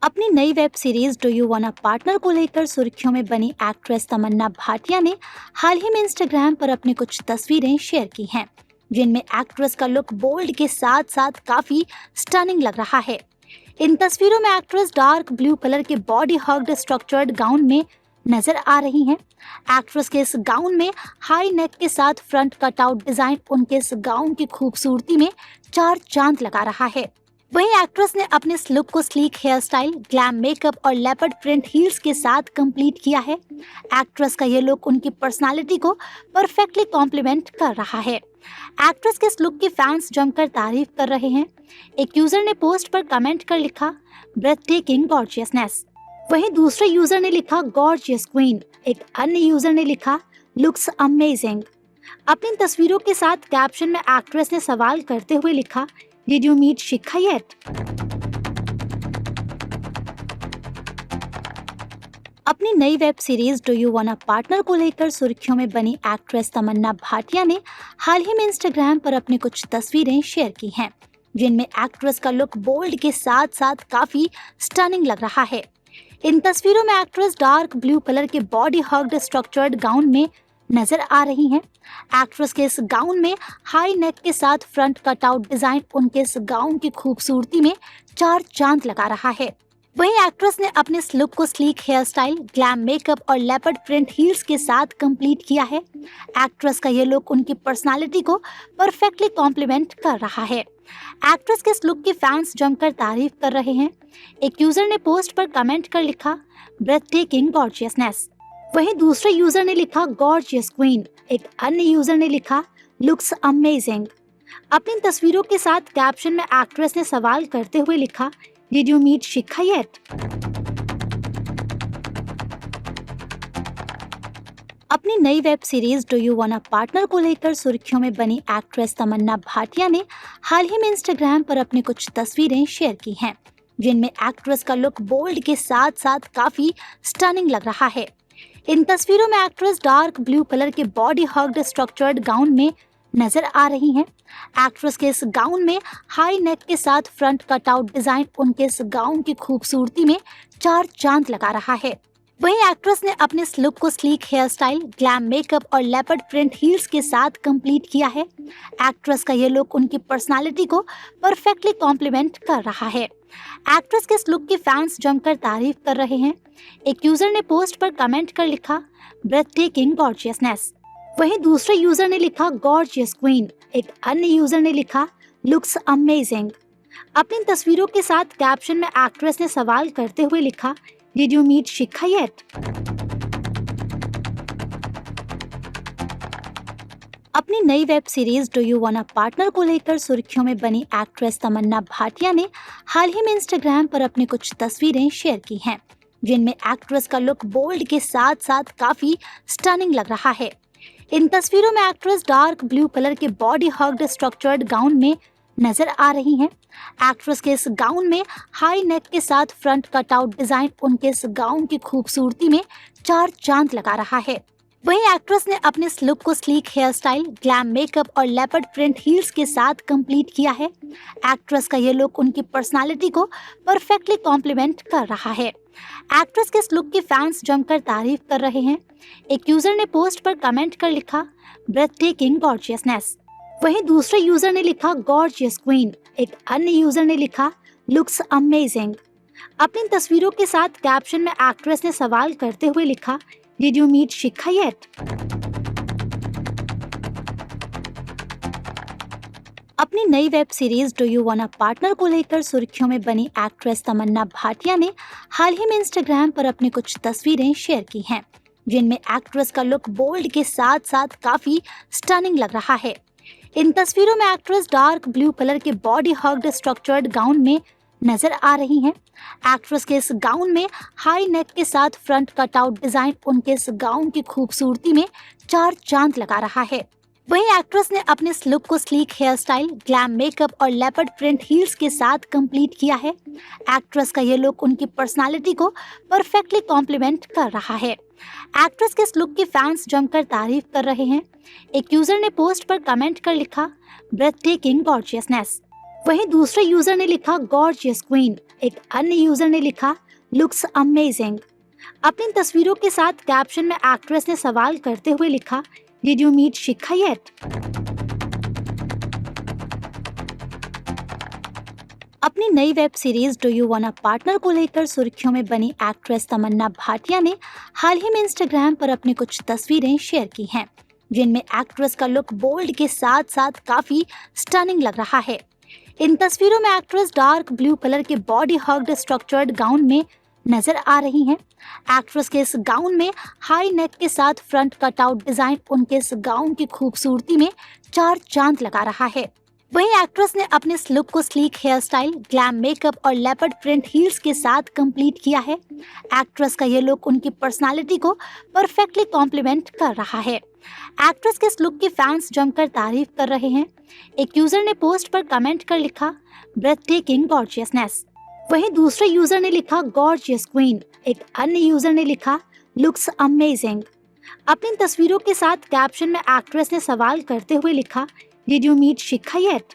अपनी नई web series do you want a partner को लेकर सुर्खियों में बनी एक्ट्रेस तमन्ना भाटिया ने हाल ही में इंस्टाग्राम पर अपनी कुछ तस्वीरें शेयर की हैं, जिनमें एक्ट्रेस का लुक बोल्ड के साथ साथ काफी स्टनिंग लग रहा है। इन तस्वीरों में एक्ट्रेस डार्क ब्लू कलर के बॉडी हग्ड स्ट्रक्चर्ड गाउन में नजर आ रही हैं। एक्ट्रेस के इस गाउन में हाई नेक के साथ फ्रंट कटआउट डिजाइन उनके इस गाउन की खूबसूरती में चार चांद लगा रहा है। वहीं एक्ट्रेस ने अपने इस लुक को sleek hair style, glam makeup और लेपर्ड प्रिंट हील्स के साथ कंप्लीट किया है। एक्ट्रेस का ये लुक उनकी पर्सनालिटी को परफेक्टली कॉम्प्लीमेंट कर रहा है। एक्ट्रेस के इस लुक की फैंस जमकर तारीफ कर रहे हैं। एक यूजर ने पोस्ट पर कमेंट कर लिखा, ब्रेथ टेकिंग गॉर्जियसनेस। वहीं दूसरे यूजर ने लिखा, गॉर्जियस क्वीन। एक अन्य यूजर ने लिखा, लुक्स अमेजिंग। अपनी तस्वीरों के साथ कैप्शन में एक्ट्रेस ने सवाल करते हुए लिखा, Did you meet Shikha yet? अपनी नई web series do you want a partner को लेकर सुर्खियों में बनी एक्ट्रेस तमन्ना भाटिया ने हाल ही में इंस्टाग्राम पर अपनी कुछ तस्वीरें शेयर की हैं, जिनमें एक्ट्रेस का लुक बोल्ड के साथ साथ काफी स्टनिंग लग रहा है। इन तस्वीरों में एक्ट्रेस डार्क ब्लू कलर के बॉडी हग्ड स्ट्रक्चर्ड गाउन में नजर आ रही हैं। एक्ट्रेस के इस गाउन में हाई नेक के साथ फ्रंट कटआउट डिजाइन उनके इस गाउन की खूबसूरती में चार चांद लगा रहा है। वहीं एक्ट्रेस ने अपने इस लुक को sleek hair style, glam makeup और लेपर्ड प्रिंट हील्स के साथ कंप्लीट किया है। एक्ट्रेस का ये लुक उनकी पर्सनालिटी को परफेक्टली कॉम्प्लीमेंट कर रहा है। एक्ट्रेस के इस लुक की फैंस जमकर तारीफ कर रहे हैं। एक यूजर ने पोस्ट पर कमेंट कर लिखा, ब्रेथ टेकिंग गॉर्जियसनेस। वहीं दूसरे यूजर ने लिखा, गॉर्जियस क्वीन। एक अन्य यूजर ने लिखा, लुक्स अमेजिंग। अपनी तस्वीरों के साथ कैप्शन में एक्ट्रेस ने सवाल करते हुए लिखा, did you meet Shikha yet? अपनी नई web series do you want a partner को लेकर सुर्खियों में बनी एक्ट्रेस तमन्ना भाटिया ने हाल ही में इंस्टाग्राम पर अपनी कुछ तस्वीरें शेयर की हैं, जिनमें एक्ट्रेस का लुक बोल्ड के साथ साथ काफी स्टनिंग लग रहा है। इन तस्वीरों में एक्ट्रेस डार्क ब्लू कलर के बॉडी हग्ड स्ट्रक्चर्ड गाउन में नजर आ रही हैं। एक्ट्रेस के इस गाउन में हाई नेक के साथ फ्रंट कटआउट डिजाइन उनके इस गाउन की खूबसूरती में चार चांद लगा रहा है। वहीं एक्ट्रेस ने अपने इस लुक को sleek hair style, glam makeup और लेपर्ड प्रिंट हील्स के साथ कंप्लीट किया है। एक्ट्रेस का ये लुक उनकी पर्सनालिटी को परफेक्टली कॉम्प्लीमेंट कर रहा है। एक्ट्रेस के इस लुक की फैंस जमकर तारीफ कर रहे हैं। एक यूजर ने पोस्ट पर कमेंट कर लिखा, ब्रेथ टेकिंग गॉर्जियसनेस। वहीं दूसरे यूजर ने लिखा, गॉर्जियस क्वीन। एक अन्य यूजर ने लिखा, लुक्स अमेजिंग। अपनी तस्वीरों के साथ कैप्शन में एक्ट्रेस ने सवाल करते हुए लिखा, did you meet Shikha yet? अपनी नई web series do you want a partner को लेकर सुर्खियों में बनी एक्ट्रेस तमन्ना भाटिया ने हाल ही में इंस्टाग्राम पर अपनी कुछ तस्वीरें शेयर की हैं, जिनमें एक्ट्रेस का लुक बोल्ड के साथ साथ काफी स्टनिंग लग रहा है। इन तस्वीरों में एक्ट्रेस डार्क ब्लू कलर के बॉडी हग्ड स्ट्रक्चर्ड गाउन में नजर आ रही हैं। एक्ट्रेस के इस गाउन में हाई नेक के साथ फ्रंट कटआउट डिजाइन उनके इस गाउन की खूबसूरती में चार चांद लगा रहा है। वहीं एक्ट्रेस ने अपने इस लुक को sleek hair style, glam makeup और लेपर्ड प्रिंट हील्स के साथ कंप्लीट किया है। एक्ट्रेस का ये लुक उनकी पर्सनालिटी को परफेक्टली कॉम्प्लीमेंट कर रहा है। एक्ट्रेस के इस लुक की फैंस जमकर तारीफ कर रहे हैं। एक यूजर ने पोस्ट पर कमेंट कर लिखा, ब्रेथ टेकिंग गॉर्जियसनेस। वहीं दूसरे यूजर ने लिखा, गॉर्जियस क्वीन। एक अन्य यूजर ने लिखा, लुक्स अमेजिंग। अपनी तस्वीरों के साथ कैप्शन में एक्ट्रेस ने सवाल करते हुए लिखा, did you meet Shikha yet? अपनी नई web series do you want a partner को लेकर सुर्खियों में बनी एक्ट्रेस तमन्ना भाटिया ने हाल ही में इंस्टाग्राम पर अपनी कुछ तस्वीरें शेयर की हैं, जिनमें एक्ट्रेस का लुक बोल्ड के साथ साथ काफी स्टनिंग लग रहा है। इन तस्वीरों में एक्ट्रेस डार्क ब्लू कलर के बॉडी हग्ड स्ट्रक्चर्ड गाउन में नजर आ रही हैं। एक्ट्रेस के इस गाउन में हाई नेक के साथ फ्रंट कटआउट डिजाइन उनके इस गाउन की खूबसूरती में चार चांद लगा रहा है। वहीं एक्ट्रेस ने अपने इस लुक को sleek hair style, glam makeup और लेपर्ड प्रिंट हील्स के साथ कंप्लीट किया है। एक्ट्रेस का ये लुक उनकी पर्सनालिटी को परफेक्टली कॉम्प्लीमेंट कर रहा है। एक्ट्रेस के इस लुक की फैंस जमकर तारीफ कर रहे हैं। एक यूजर ने पोस्ट पर कमेंट कर लिखा, ब्रेथ टेकिंग गॉर्जियसनेस। वहीं दूसरे यूजर ने लिखा गॉर्जियस क्वीन। एक अन्य यूजर ने लिखा लुक्स अमेजिंग। अपनी तस्वीरों के साथ कैप्शन में एक्ट्रेस ने सवाल करते हुए लिखा did you meet Shikha yet. अपनी नई web series do you want a partner को लेकर सुर्खियों में बनी एक्ट्रेस तमन्ना भाटिया ने हाल ही में इंस्टाग्राम पर अपनी कुछ तस्वीरें शेयर की हैं, जिनमें एक्ट्रेस का लुक बोल्ड के साथ साथ काफी स्टनिंग लग रहा है। इन तस्वीरों में एक्ट्रेस डार्क ब्लू कलर के बॉडी हग्ड स्ट्रक्चर्ड गाउन में नजर आ रही हैं। एक्ट्रेस के इस गाउन में हाई नेक के साथ फ्रंट कटआउट डिजाइन उनके इस गाउन की खूबसूरती में चार चांद लगा रहा है। वहीं एक्ट्रेस ने अपने इस लुक को sleek hair style, glam makeup और लेपर्ड प्रिंट हील्स के साथ कंप्लीट किया है। एक्ट्रेस का ये लुक उनकी पर्सनालिटी को परफेक्टली कॉम्प्लीमेंट कर रहा है। एक्ट्रेस के इस लुक की फैंस जमकर तारीफ कर रहे हैं। एक यूजर ने पोस्ट पर कमेंट कर लिखा ब्रेथ टेकिंग गॉर्जियसनेस। वहीं दूसरे यूजर ने लिखा गॉर्जियस क्वीन। एक अन्य यूजर ने लिखा लुक्स अमेजिंग। अपनी तस्वीरों के साथ कैप्शन में एक्ट्रेस ने सवाल करते हुए लिखा did you meet Shikha yet.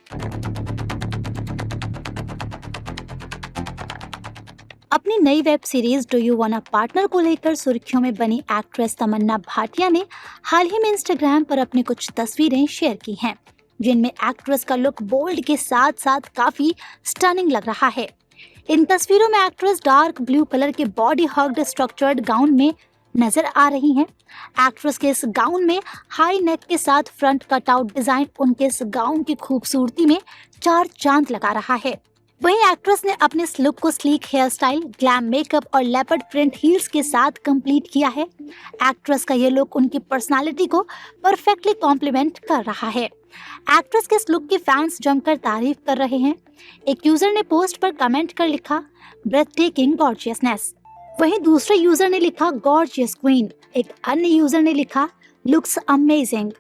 अपनी नई web series do you want a partner को लेकर सुर्खियों में बनी एक्ट्रेस तमन्ना भाटिया ने हाल ही में इंस्टाग्राम पर अपनी कुछ तस्वीरें शेयर की हैं, जिनमें एक्ट्रेस का लुक बोल्ड के साथ साथ काफी स्टनिंग लग रहा है। इन तस्वीरों में एक्ट्रेस डार्क ब्लू कलर के बॉडी हग्ड स्ट्रक्चर्ड गाउन में नजर आ रही हैं। एक्ट्रेस के इस गाउन में हाई नेक के साथ फ्रंट कटआउट डिजाइन उनके इस गाउन की खूबसूरती में चार चांद लगा रहा है। वहीं एक्ट्रेस ने अपने इस लुक को sleek hair style, glam makeup और लेपर्ड प्रिंट हील्स के साथ कंप्लीट किया है। एक्ट्रेस का ये लुक उनकी पर्सनालिटी को परफेक्टली कॉम्प्लीमेंट कर रहा है। एक्ट्रेस के इस लुक की फैंस जमकर तारीफ कर रहे हैं। एक यूजर ने पोस्ट पर कमेंट कर लिखा ब्रेथ टेकिंग गॉर्जियसनेस। वहीं दूसरे यूजर ने लिखा गॉर्जियस क्वीन। एक अन्य यूजर ने लिखा लुक्स अमेजिंग।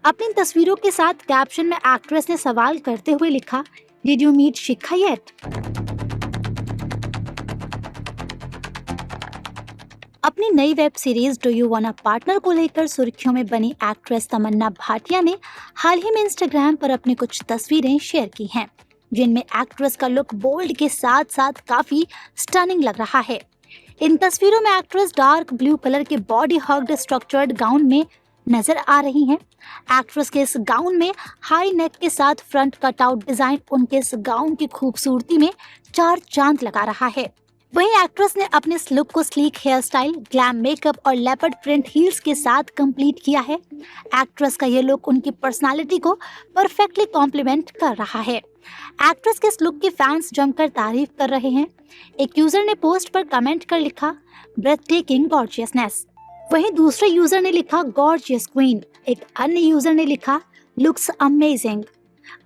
अपनी तस्वीरों के साथ कैप्शन में एक्ट्रेस ने सवाल करते हुए लिखा did you meet Shikha yet. अपनी नई web series do you want a partner को लेकर सुर्खियों में बनी एक्ट्रेस तमन्ना भाटिया ने हाल ही में इंस्टाग्राम पर अपनी कुछ तस्वीरें शेयर की हैं, जिनमें एक्ट्रेस का लुक बोल्ड के साथ साथ काफी स्टनिंग लग रहा है। इन तस्वीरों में एक्ट्रेस डार्क ब्लू कलर के बॉडी हग्ड स्ट्रक्चर्ड गाउन में नजर आ रही हैं। एक्ट्रेस के इस गाउन में हाई नेक के साथ फ्रंट कटआउट डिजाइन उनके इस गाउन की खूबसूरती में चार चांद लगा रहा है। वहीं एक्ट्रेस ने अपने इस लुक को sleek hair style, glam makeup और लेपर्ड प्रिंट हील्स के साथ कंप्लीट किया है। एक्ट्रेस का ये लुक उनकी पर्सनालिटी को परफेक्टली कॉम्प्लीमेंट कर रहा है। एक्ट्रेस के इस लुक की फैंस जमकर तारीफ कर रहे हैं। एक यूजर ने पोस्ट पर कमेंट कर लिखा ब्रेथ टेकिंग गॉर्जियसनेस। वहीं दूसरे यूजर ने लिखा गॉर्जियस क्वीन। एक अन्य यूजर ने लिखा लुक्स अमेजिंग।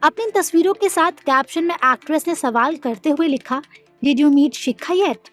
अपनी तस्वीरों के साथ कैप्शन में एक्ट्रेस ने सवाल करते हुए लिखा did you meet Shikha yet.